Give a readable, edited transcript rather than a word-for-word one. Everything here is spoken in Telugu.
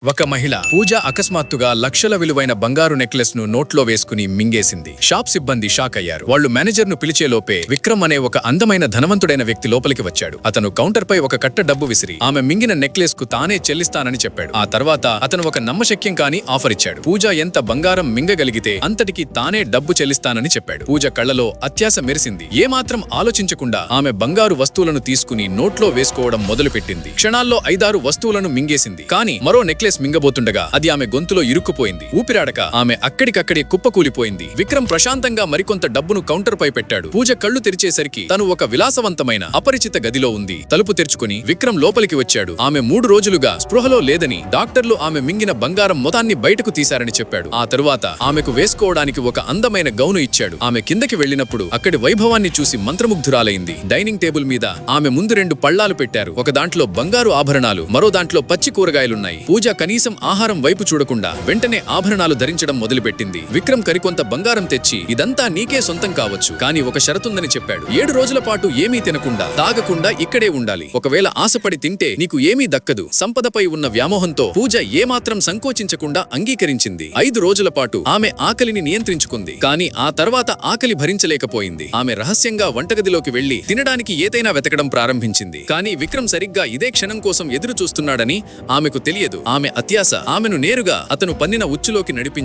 ఒక మహిళ పూజ అకస్మాత్తుగా లక్షల విలువైన బంగారు నెక్లెస్ ను నోట్లో వేసుకుని మింగేసింది. షాప్ సిబ్బంది షాక్ అయ్యారు. వాళ్ళు మేనేజర్ ను పిలిచేలోపే విక్రమ్ అనే ఒక అందమైన ధనవంతుడైన వ్యక్తి లోపలికి వచ్చాడు. అతను కౌంటర్ పై ఒక కట్ట డబ్బు విసిరి ఆమె మింగిన నెక్లెస్ కు తానే చెల్లిస్తానని చెప్పాడు. ఆ తర్వాత అతను ఒక నమ్మశక్యం కాని ఆఫర్ ఇచ్చాడు. పూజ ఎంత బంగారం మింగగలిగితే అంతటికి తానే డబ్బు చెల్లిస్తానని చెప్పాడు. పూజ కళ్ళలో అత్యాశ మెరిసింది. ఏమాత్రం ఆలోచించకుండా ఆమె బంగారు వస్తువులను తీసుకుని నోట్లో వేసుకోవడం మొదలుపెట్టింది. క్షణాల్లో 5-6 వస్తువులను మింగేసింది. కానీ మరో నెక్లెస్ మింగబోతుండగా అది ఆమె గొంతులో ఇరుక్కుపోయింది. ఊపిరాడక ఆమె అక్కడికక్కడే కుప్పకూలిపోయింది. విక్రమ్ ప్రశాంతంగా మరికొంత డబ్బును కౌంటర్ పై పెట్టాడు. పూజ కళ్ళు తెరిచేసరికి తను ఒక విలాసవంతమైన అపరిచిత గదిలో ఉంది. తలుపు తెరుచుకుని విక్రమ్ లోపలికి వచ్చాడు. ఆమె 3 రోజులుగా స్పృహలో లేదని డాక్టర్లు ఆమె మింగిన బంగారం మొత్తాన్ని బయటకు తీశారని చెప్పాడు. ఆ తరువాత ఆమెకు వేసుకోవడానికి ఒక అందమైన గౌను ఇచ్చాడు. ఆమె కిందకి వెళ్లినప్పుడు అక్కడి వైభవాన్ని చూసి మంత్రముగ్ధురాలైంది. డైనింగ్ టేబుల్ మీద ఆమె ముందు 2 పళ్ళాలు పెట్టారు. ఒక దాంట్లో బంగారు ఆభరణాలు, మరో దాంట్లో పచ్చి కూరగాయలున్నాయి. పూజ కనీసం ఆహారం వైపు చూడకుండా వెంటనే ఆభరణాలు ధరించడం మొదలుపెట్టింది. విక్రమ్ కరికొంత బంగారం తెచ్చి ఇదంతా నీకే సొంతం కావచ్చు, కానీ ఒక షరతుందని చెప్పాడు. 7 రోజుల పాటు ఏమీ తినకుండా తాగకుండా ఇక్కడే ఉండాలి. ఒకవేళ ఆశపడి తింటే నీకు ఏమీ దక్కదు. సంపదపై ఉన్న వ్యామోహంతో పూజ ఏమాత్రం సంకోచించకుండా అంగీకరించింది. 5 రోజుల పాటు ఆమె ఆకలిని నియంత్రించుకుంది. కానీ ఆ తర్వాత ఆకలి భరించలేకపోయింది. ఆమె రహస్యంగా వంటగదిలోకి వెళ్లి తినడానికి ఏదైనా వెతకడం ప్రారంభించింది. కానీ విక్రమ్ సరిగ్గా ఇదే క్షణం కోసం ఎదురు చూస్తున్నాడని ఆమెకు తెలియదు. ఆమె అత్యాశ ఆమెను నేరుగా అతను పన్నిన ఉచ్చులోకి నడిపించింది.